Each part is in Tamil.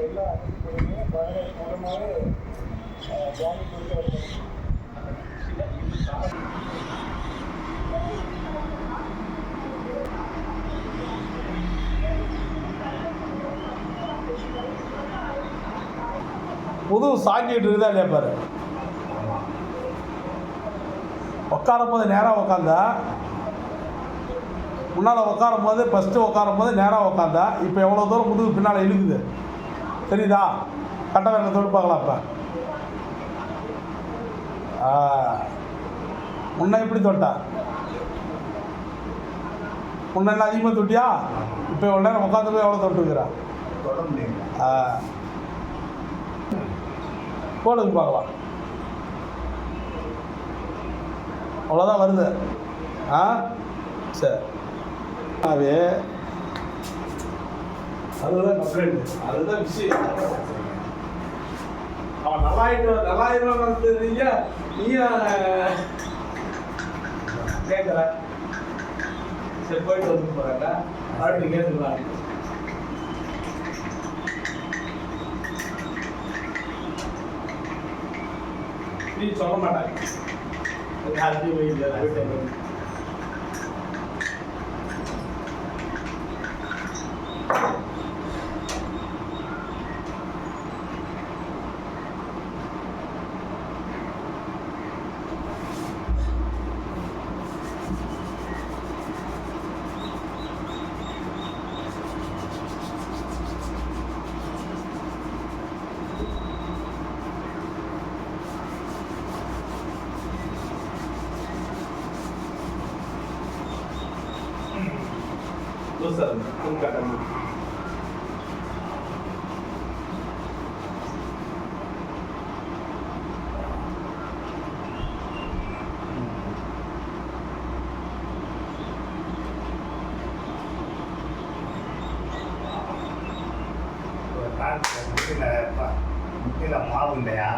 புது சாக்கிட்டு இருக்குதா இல்லையா பாரு. உட்காரும் போது நேராக உட்காந்தா, முன்னால் உட்காரும் போது ஃபஸ்ட்டு உட்காரும் போது நேராக உட்காந்தா, இப்போ எவ்வளோ தூரம் முதுகு பின்னால் இழுக்குது தெரியுதா? கட்ட வேலை தொட்டு பார்க்கலாம். இப்போ முன்ன எப்படி தொட்டா? முன்னெல்லாம் அதிகமாக தொட்டியா? இப்போ எவ்வளோ நேரம் உட்காந்து போய் எவ்வளோ தொட்டுக்கிறா? போடுங்க பார்க்கலாம். அவ்வளோதான் வருது. சரி, அதுதான் கம்ப்ளைண்ட், அதுதான் விஷயம். அவன் நல்லாயிரம் தெரியுங்க, நீயும் கேட்கல. சரி, போயிட்டு வந்து போகிறாங்க, பாட்டு கேட்டுக்கலாம். நீ சொல்ல மாட்டாங்க சார். முட்டில மாவு இல்லையா?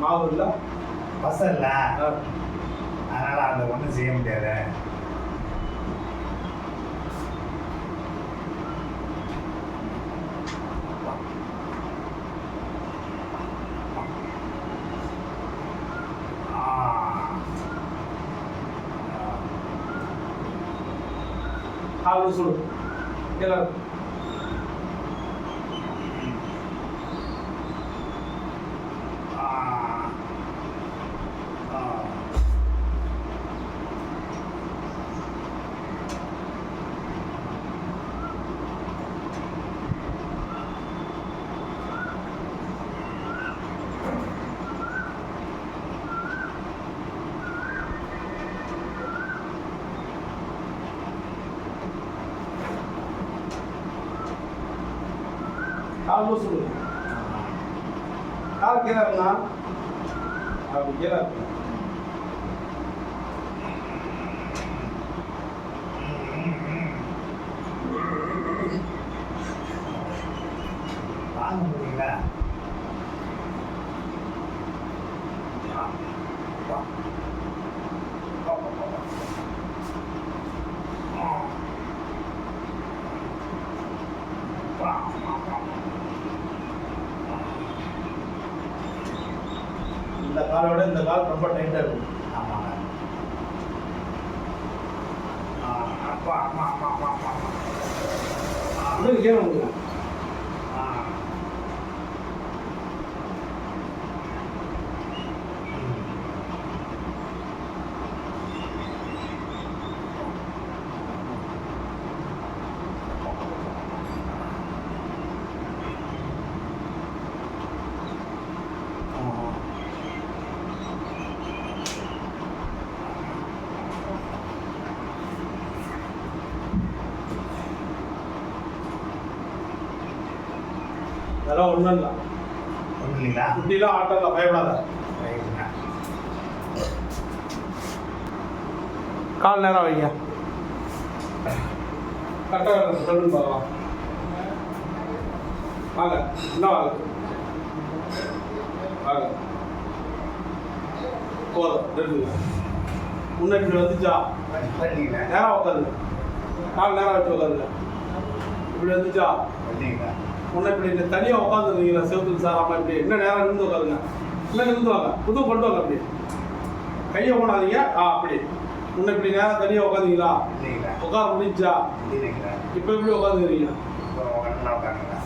மாவு இல்லை, பசம் இல்லை, அதனால அதை ஒன்றும் செய்ய முடியாது. கால் சொல்லு எல்லாரும். கால் சொல்லு. கால் கீழே இருந்தா அப்படி கீழே இருக்கு. வாங்க முடியல. இந்த காலோட இந்த கால் ரொம்ப டைட்டாக இருக்கும். ஆமாங்க. அப்பா அம்மா அம்மா அம்மா அம்மா இன்னும் கேட்க முடியும். அதெல்லாம் ஒன்றும் இல்லை, ஒன்றும் இல்லைங்களா? குட்டிலாம் ஆட்டம் இல்லை, பயப்படாத. கால் நேரம் வைங்க. கரெக்டாக சொல்லுன்னு பார்க்கலாம். வாங்க, என்ன வாங்க வாங்க, போதும், ரெண்டு முன்ன இப்படி வந்துச்சா? பண்ணிங்களா? நேராக உட்காருங்க. கால் நேராக வச்சு உட்காருங்க. இப்படி வந்துச்சா? பண்ணிங்களா? முன்ன இப்படி இந்த தனியாக உட்காந்துருந்தீங்களா செவத்துக்கு சாராமல் இப்படி என்ன நேரம் இருந்து உட்காருங்க. இன்னும் இருந்து வாங்க, புது கொண்டு வாங்க. அப்படி கையை போனாதீங்க. அப்படி முன்ன இப்படி நேரம் தனியாக உட்காந்தீங்களா? உட்கார முடிஞ்சா? இப்போ எப்படி உட்காந்துக்கிறீங்க?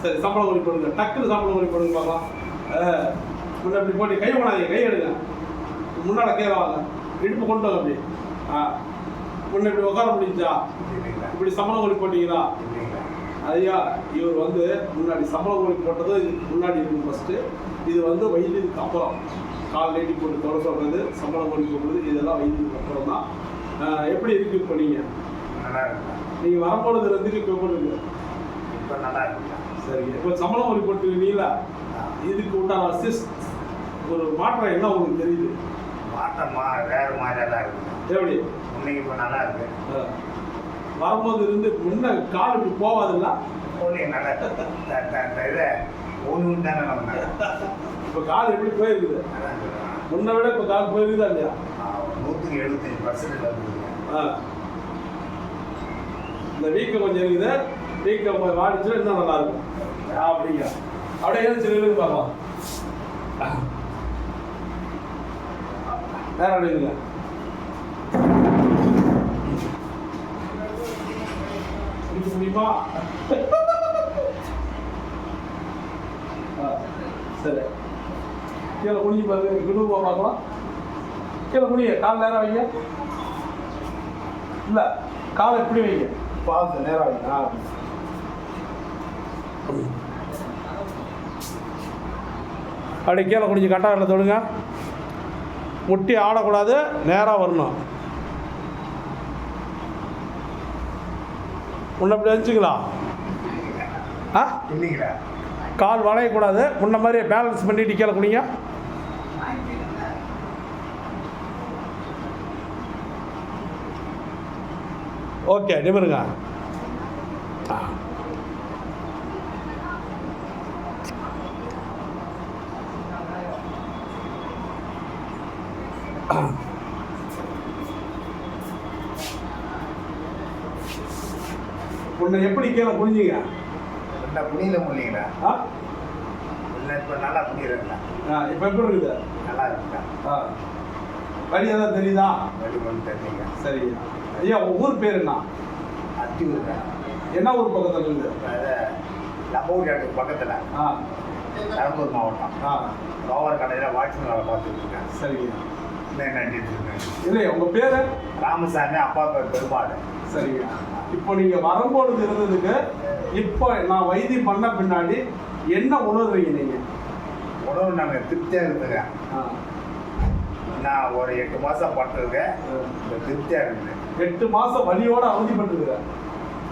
சரி, சம்பளம் ஒளி போடுங்க. டக்குன்னு சம்பளம் ஒளி போடுங்க பார்க்கலாம். முன்ன இப்படி போட்டு கை போனாதீங்க, கை எடுங்க. முன்னாடி கீழே வாங்க, இடுப்பு கொண்டு வாங்க. அப்படி முன்ன இப்படி உட்கார முடிஞ்சா? இப்படி சம்பளம் ஒளி போட்டீங்களா? ஐயா, இவர் வந்து முன்னாடி சம்பளம் ஒளி போட்டது முன்னாடி இருக்கு ஃபஸ்ட்டு. இது வந்து வயதுக்கு அப்புறம் கால் நீட்டி போட்டு தொட சொல்கிறது, சம்பளம் ஒளி போடுறது, இதெல்லாம் வயதுக்கு அப்புறம் தான். எப்படி இருக்கு இப்போ நீங்கள் வரும்பொழுது வந்துட்டு இப்போ போடுங்க. இப்போ நல்லா இருக்கு. சரிங்க. இப்போ சம்பளம் ஒளி போட்டுருக்கீங்களா? இதுக்கு உண்டான ஒரு மாற்றம் என்ன உங்களுக்கு தெரியுது? மாற்றமா வேறு மாதிரியெல்லாம் இருக்குது. எப்படி இன்னைக்கு இப்போ நல்லா இருக்கு. வரும்போது இருந்து முன்ன கால் இப்படி போவாதுல்ல? நல்லா இதை ஒன்று தானே நம்ம. இப்போ கால் எப்படி போயிருக்குது? முன்ன விட இப்போ கால் போயிருக்குதா இல்லையா? 175% வந்துருக்குங்க. இந்த வீக்கம் கொஞ்சம் இருக்குது. வீக்கம் வாடிச்சுன்னா இன்னும் நல்லா இருக்கும். அப்படிங்க அப்படியே ஏன் சில பார்க்கலாம். நேரம் அப்படிங்க. பிடிக்க முடியுமா? சரி, கீழே குனிஞ்சு பாருங்க. குடும்பா பார்க்கலாம். கீழே குனிய, கால் நேரம் வைங்க. இல்லை, காலை எப்படி வைங்க? பார்த்து நேரம் வைங்க. அப்படி கீழே குனிஞ்சு கட்டாரில் தொடுங்க. முட்டி ஆடக்கூடாது, நேராக வரணும். முன்ன இப்படி வச்சுங்களா? இல்லைங்களா? கால் வளையக்கூடாது. முன்ன மாதிரி பேலன்ஸ் பண்ணிட்டு கீழே குனிங்க. ஓகே, நிமிருங்க. உன்னை எப்படி கீழே குனிஞ்சிங்க? புனியில முடியல. இப்போ நல்லா புனியுறேங்களா? இப்போ எப்படி இருக்குது? நல்லா இருக்குங்களா? வழி எதாவது தெரியுதா? வழி ஒன்று தெரியுங்க. சரிங்க. ஐயா, உங்கள் ஊர் பேர் என்ன? அத்தியூருங்க. என்ன ஊர் பக்கத்தில் இருக்குது? நம்ம ஊர் இடத்துக்கு பக்கத்தில். பெரம்பலூர் மாவட்டம். கோவர் கடையில் வாட்ச்மேன் வேலை பார்த்துட்டு இருக்கேன். சரிங்க. என்ன நன்றிட்டு இருக்கேன். இல்லையா, உங்கள் பேர்? ராமசாமி. அப்பா பேர் பெருமாள். சரிங்க. இப்போ நீங்கள் வரும்பொழுது இருந்ததுக்கு இப்போ நான் வைத்தியம் பண்ண பின்னாடி என்ன உணர்றீங்க நீங்கள்? உணவு நாங்கள் திருப்தியாக இருக்குங்க. நான் ஒரு 8 மாதம் பட்டிருக்கேன். திருப்தியாக இருக்குது. 8 மாதம் வலியோடு அவதிப்பட்டிருக்கிறேன்.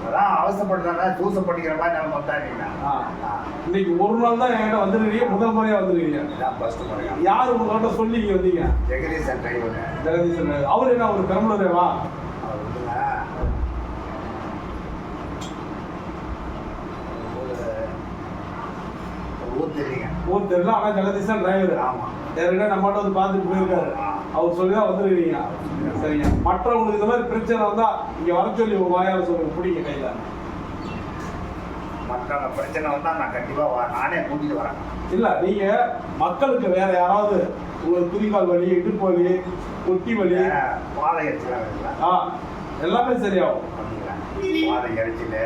அதான் அவசரப்பட்டுதானே தூசை பண்ணிக்கிற மாதிரி நம்ம பார்த்தாங்கன்னா இன்னைக்கு ஒரு நாள் தான் என்கிட்ட வந்துருக்கீங்க. முதல் முறையாக வந்துருக்கீங்க. ஃபர்ஸ்ட் முறையா? யார் உங்கள்கிட்ட சொல்லி இங்கே வந்தீங்க? ஜெகதீசன் டிரைவர். ஜெகதீசன். அவர் என்ன, ஒரு பெரம்பலூரேவா? அவர் வந்துங்க ஊர் தெரியுங்க. ஊர் தெரியல, ஆனால் ஜெகதீசன் டிரைவர். ஆமாம். ஏற்கனவே நம்மகிட்ட வந்து பார்த்துட்டு போயிருக்காரு. அவர் சொல்லி தான் வந்துருக்கீங்க. சரிங்க. மற்றவங்களுக்கு இந்த மாதிரி பிரச்சனை வந்தால் இங்கே வர சொல்லி உங்கள் வாயால் சொல்லுங்க. பிடிங்க கையில். மற்றவங்க பிரச்சனை வந்தால் நான் கண்டிப்பாக நானே கூட்டிகிட்டு வரேன். இல்லை, நீங்கள் மக்களுக்கு வேறு யாராவது உங்களுக்கு குதிகால் வலி, இடுப்பு வலி, ஒட்டி வலி, பாதை எரிச்சல் எல்லாமே சரியாகும். பாதை எரிச்சல்,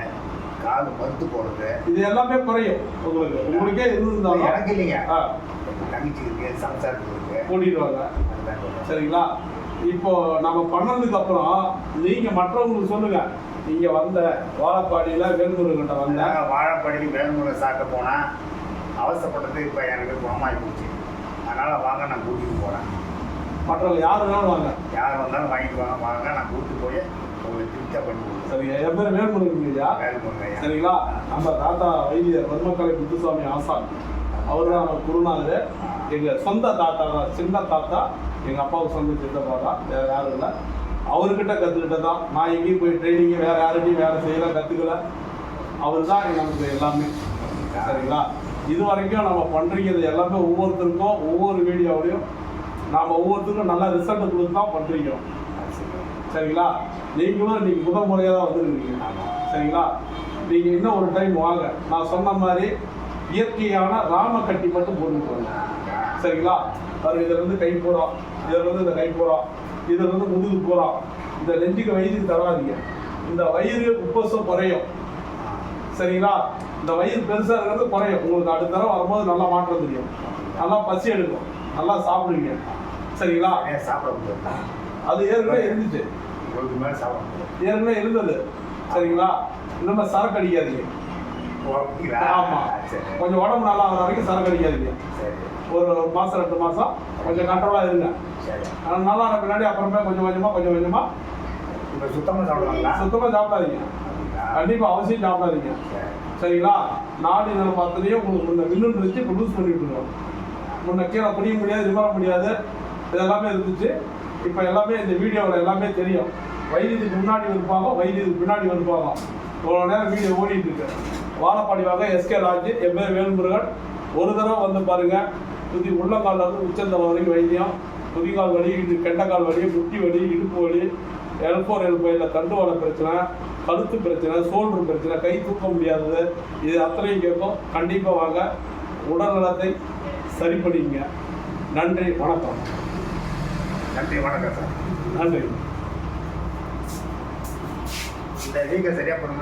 காது மறுத்து போகிறது, இது எல்லாமே குறையும். உங்களுக்கே இருந்திருந்தாலும் எனக்கு இல்லைங்க. தங்கச்சி இருக்கு, சம்சாரத்துக்கு இருக்கு, கூட்டிட்டு வாங்க. சரிங்களா? இப்போ நம்ம பண்ணதுக்கு அப்புறம் நீங்க மற்றவங்களுக்கு சொல்லுங்க, நீங்க வந்த வாழப்பாடியில் வேல்முருகன்ட்ட வந்தேன். வாழப்பாடிக்கு வேல்முருகன் சாக்க போனால் அவசரப்பட்டது இப்போ எனக்கு குணமாகி போச்சு. அதனால் வாங்க, நான் கூட்டிகிட்டு போகிறேன். மற்றவங்க யார் வேணாலும் வாங்க, யார் வந்தாலும் வாங்கிட்டு வாங்க, நான் கூப்பிட்டு போய் உங்களுக்கு திருப்தியாக பண்ணி கொடுக்குறேன். சரிங்க. என் பேர் வேல்முருகன் ஐயா. வேல்முருகன். சரிங்களா? நம்ம தாத்தா வைத்தியர் பத்மக்கலை முத்துசாமி ஆசான், அவர் தான் நம்ம குருநாதர். எங்கள் சொந்த தாத்தா தான், சின்ன தாத்தா. எங்கள் அப்பாவுக்கு சொந்த சித்தப்பா தான், வேறு யாரும் இல்லை. அவர்கிட்ட கற்றுக்கிட்ட தான். நான் எங்கேயும் போய் ட்ரைனிங்கு வேறு யார்கிட்டையும் வேறு செய்யலாம் கற்றுக்கல. அவர் தான் நமக்கு எல்லாமே. சரிங்களா? இது வரைக்கும் நம்ம பண்ணுறது எல்லாமே ஒவ்வொருத்தருக்கும் ஒவ்வொரு வீடியோவிலையும் நாம் ஒவ்வொருத்தருக்கும் நல்ல ரிசல்ட் கொடுத்து தான் பண்ணுறோம். சரிங்களா? நீங்களும் இன்னைக்கு முதல் முறையாக தான் வந்துருக்கீங்க. சரிங்களா? நீங்கள் இன்னும் ஒரு டைம் வாங்க. நான் சொன்ன மாதிரி இயற்கையான ராம கட்டி மட்டும் போட்டுட்டு வாங்க. சரிங்களா? பாருங்க, இதில் இருந்து கை போகிறோம், இதில் இருந்து இந்த கை போகிறோம், இதில் இருந்து முதுகு போகிறோம். இந்த நெஞ்சுக்கு வயிறுக்கு தராதீங்க. இந்த வயிறு உப்பசம் குறையும். சரிங்களா? இந்த வயிறு பெருசாக இருக்கிறது குறையும். உங்களுக்கு அடுத்த தடவை வரும்போது நல்லா மாற்றம் தெரியும். நல்லா பசி எடுக்கும், நல்லா சாப்பிடுவீங்க. சரிங்களா? சாப்பிட முடியாது. அது ஏற்கனவே இருந்துச்சு, ஏற்கனவே இருந்தது. சரிங்களா? இன்னும் சரக்கு அடிக்காதீங்க. ஆமாம், கொஞ்சம் உடம்பு நல்லா ஆகிற வரைக்கும் சரக்கு அடிக்காதீங்க. ஒரு மாதம் 2 மாதம் கொஞ்சம் கண்ட்ரோலாக இருங்க. நல்லா இருக்க பின்னாடி அப்புறமே கொஞ்சம் கொஞ்சமாக சுத்தமாக சாப்பிடாதீங்க. கண்டிப்பாக அவசியம் சாப்பிடாதீங்க. சரிங்களா? நாடி நிலம் பார்த்துலேயும் உங்களுக்கு முன்ன வில்லுன்னு இருந்துச்சு, இப்போ லூஸ் பண்ணி விட்டுருவோம். முன்ன கீழே பிடிக்க முடியாது, நிமிர முடியாது, இதெல்லாமே இருந்துச்சு. இப்போ எல்லாமே இந்த வீடியோவில் எல்லாமே தெரியும். வைத்தியத்துக்கு முன்னாடி வருப்பாங்க, வைத்தியத்துக்கு பின்னாடி வருப்பாங்க. இவ்வளோ நேரம் வீடியோ ஓடிட்டு இருக்கு. வாழப்பாடி வாங்க, எஸ்கே லாட்ஜ். என் பேர் வேல்முருகன். ஒரு தடவை வந்து பாருங்கள். துதி உள்ளங்காலில் இருந்து உச்சந்தலை வரைக்கும் வைத்தியம். துதிகால் வலி, கெண்டக்கால் வலி, முட்டி வலி, இடுப்பு வலி, L4 L5 தண்டுவாட பிரச்சனை, கழுத்து பிரச்சனை, ஷோல்டர் பிரச்சனை, கை தூக்க முடியாதது, இது அத்தனையும் கேட்கும். கண்டிப்பாக வாங்க, உடல் நலத்தை சரி பண்ணிங்க. நன்றி, வணக்கம். நன்றி, வணக்கம் சார். நன்றி. இந்த வீக்கை சரியாக பண்ணுங்க.